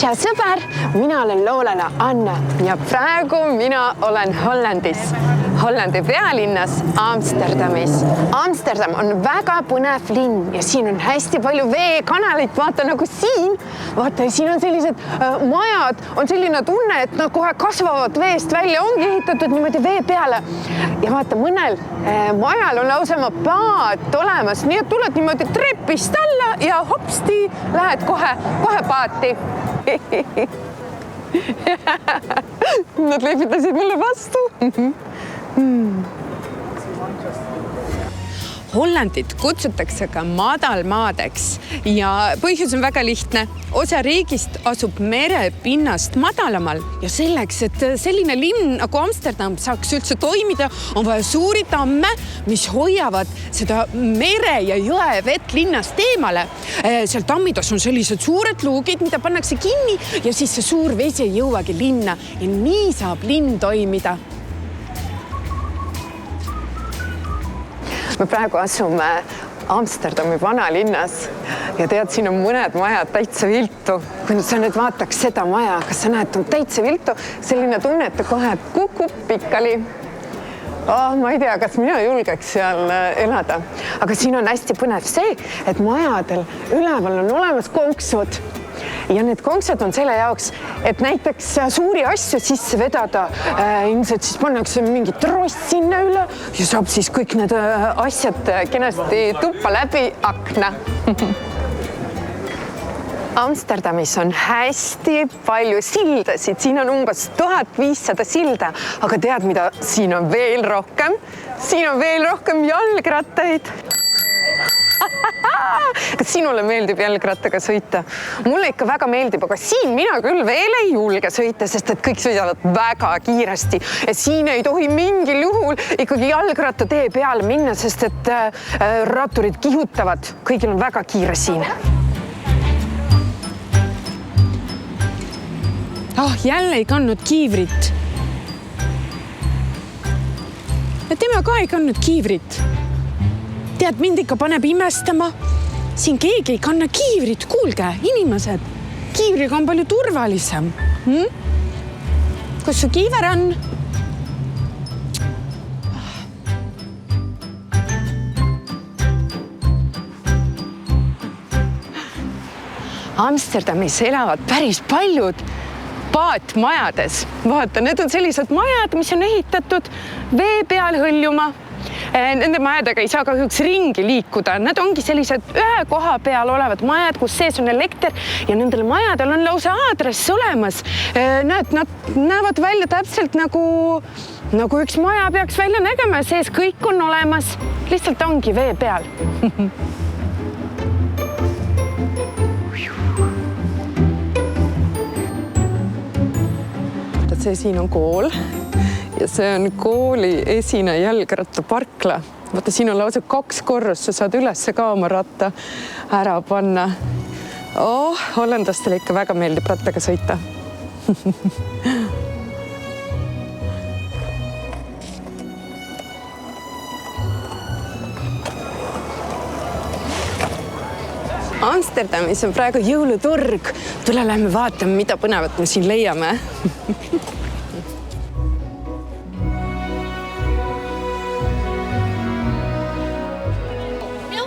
tšau sõber, mina olen loolane Anna ja praegu mina olen Hollandis. Hollandi pealinnas Amsterdamis. Amsterdam on väga põnev linn ja siin on hästi palju veekanaleid. Vaata nagu siin. Vaata, siin on sellised majad. On selline tunne, et nad kohe kasvavad veest välja. Ongi ehitatud niimoodi vee peale. Ja vaata, mõnel majal on lausa oma paat olemas. Nii et tuled niimoodi trepist alla ja hopsti lähed kohe paati. Nad lehvitasid mulle vastu. Hollandit kutsutakse ka madalmaadeks ja põhjus on väga lihtne. Osa riigist asub merepinnast madalamal ja selleks, et selline linn nagu Amsterdam saaks üldse toimida, on vaja suuri tamme, mis hoiavad seda mere ja jõe vett linnast eemale. Seal tammides on sellised suured luugid, mida pannakse kinni ja siis see suur vesi ei jõuagi linna ja nii saab linn toimida. Me praegu asume Amsterdami vanalinnas ja tead, siin on mõned majad täitsa viltu. Kui sa nüüd vaataks seda maja, kas sa näed täitsa viltu, selline tunne, et kohe kukub pikali. Ma ei tea, kas mina julgeks seal elada, aga siin on hästi põnev see, et majadel üleval on olemas konksud. Ja need konksed on selle jaoks, et näiteks suuri asju sisse vedada. Ilmselt siis pannakse mingi tross sinna üle ja saab siis kõik need asjad kenasti tuppa läbi akna. Amsterdamis on hästi palju sildasid. Siin on umbes 1500 silda. Aga tead, mida siin on veel rohkem? Siin on veel rohkem jalgrattaid. Kas sinule meeldib jalgrattaga sõita? Mulle ikka väga meeldib, aga siin mina küll veel ei julge sõita, sest et kõik sõidavad väga kiiresti. Ja siin ei tohi mingil juhul ikkagi jalgrattatee peale minna, sest et ratturid kihutavad. Kõigil on väga kiire siin. Jälle ei kandnud kiivrit. Ja tema ka ei kandnud kiivrit. Tead, mind ikka paneb imestama. Siin keegi ei kanna kiivrit. Kuulge, inimesed, kiivriga on palju turvalisem. Kus su kiiver on? Amsterdamis elavad päris paljud paatmajades. Vaata, need on sellised majad, mis on ehitatud vee peal hõljuma. Nende majadega ei saa kahjuks ringi liikuda. Nad ongi sellised ühe koha peal olevad majad, kus sees on elekter ja nendel majadel on lausa aadress olemas. Nad näevad välja täpselt nagu üks maja peaks välja nägema ja sees kõik on olemas. Lihtsalt ongi vee peal. See siin on kool. Ja see on kooli esine jalgrattaparkla. Vaata, siin on lausa 2 korrust, sa saad üles ka oma ratta ära panna. Hollandlastele ikka väga meeldib rattaga sõita. Amsterdamis on praegu jõuluturg. Tule lähme vaatame, mida põnevat me siin leiame.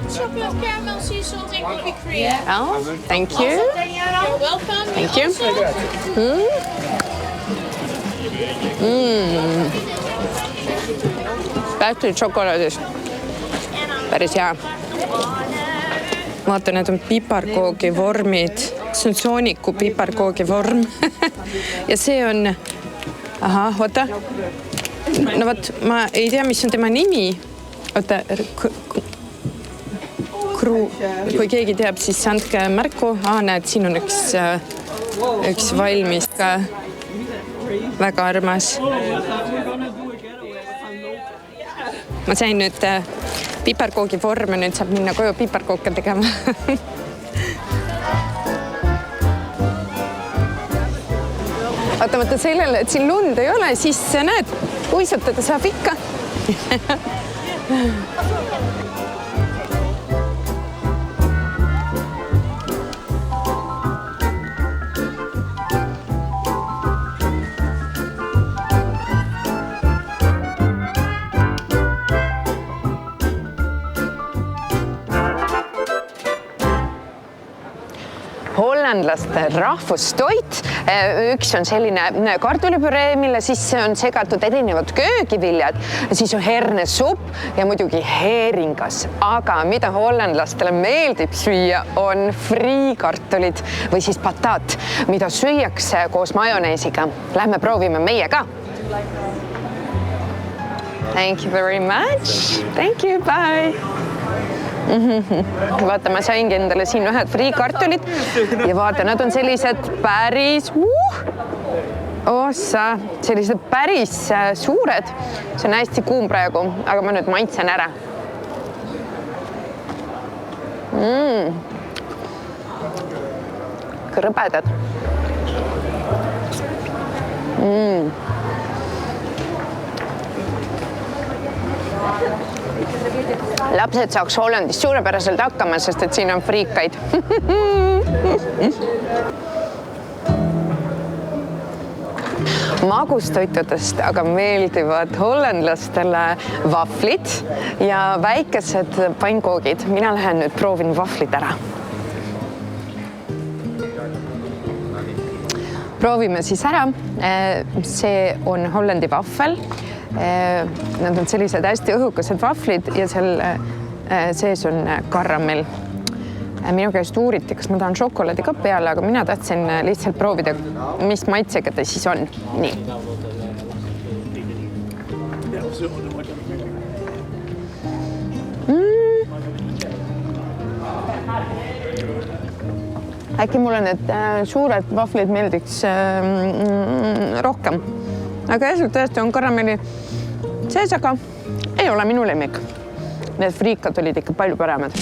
Chocolate caramel sea salt and coffee cream. Oh, thank you. You're welcome. Thank you. Tähti šokolaadist. Päris hea. Vaata, need on piparkoogi vormid. See on Sooniku piparkoogi vorm. Ja see on... oota. No võt, ma ei tea, mis on tema nimi. Oota, kui keegi teab, siis andke märku. Näed, siin on üks valmis ka. Väga armas. Ma sain nüüd piparkoogi vorm ja nüüd saab minna koju piparkooke tegema. Vaata sellele, et siin lund ei ole, siis näed, uisutada saab ikka. hollandlaste rahvustoit. Üks on selline kartulipüree, mille sisse on segatud erinevad köögiviljad. Siis on hernesupp ja muidugi heeringas. Aga mida hollandlastele meeldib süüa, on friikartulid või siis pataat, mida süüakse koos majoneesiga. Lähme proovime meie ka. Thank you very much. Thank you, bye. Vaata, ma saingi endale siin ühed friikartulid ja vaata, nad on sellised päris sellised päris suured. See on hästi kuum praegu, aga ma nüüd maitsen ära. Kõrbedad. Lapsed saaks Hollandis suurepäraselt hakkama, sest et siin on friikaid. Magustoitudest aga meeldivad hollandlastele vaflid ja väikesed pannkoogid. Mina lähen nüüd proovin vaflid ära. Proovime siis ära. See on Hollandi vafel. Nad on sellised hästi õhukesed vaflid ja seal sees on karamell. Minu käest uuriti, kas ma tahan šokolaadi ka peale, aga mina tahtsin lihtsalt proovida, mis maitsega ta siis on. Nii. Äkki mulle need suured vaflid meeldiks rohkem. Aga tõesti on karamelli sees, aga ei ole minu lemmik. Need friikad olid ikka palju paremad.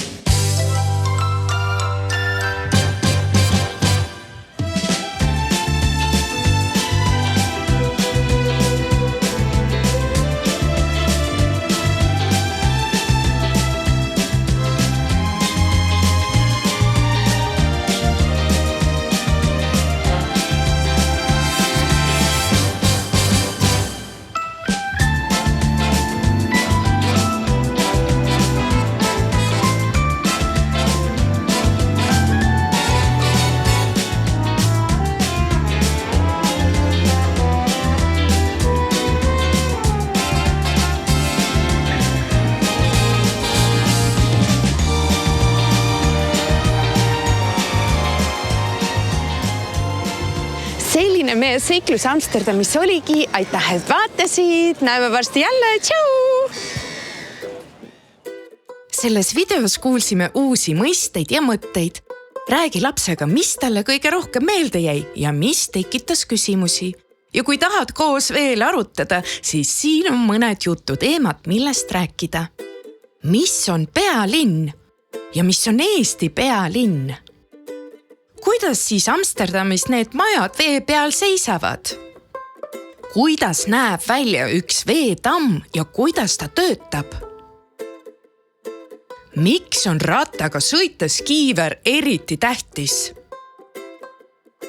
Selline meie seiklus Amsterdamis oligi. Aitäh, et vaatasid. Näeme varsti jälle. Tšau! Selles videos kuulsime uusi mõisteid ja mõtteid. Räägi lapsega, mis talle kõige rohkem meelde jäi ja mis tekitas küsimusi. Ja kui tahad koos veel arutada, siis siin on mõned jututeemad, millest rääkida. Mis on pealinn ja mis on Eesti pealinn? Kuidas siis Amsterdamis need majad vee peal seisavad? Kuidas näeb välja üks veetamm ja kuidas ta töötab? Miks on rattaga sõites kiiver eriti tähtis?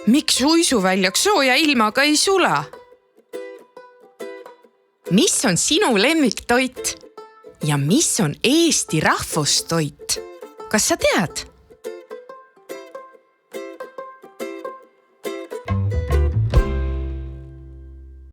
Miks uisuväljak sooja ilmaga ei sula? Mis on sinu lemmiktoit? Ja mis on Eesti rahvustoit? Kas sa tead?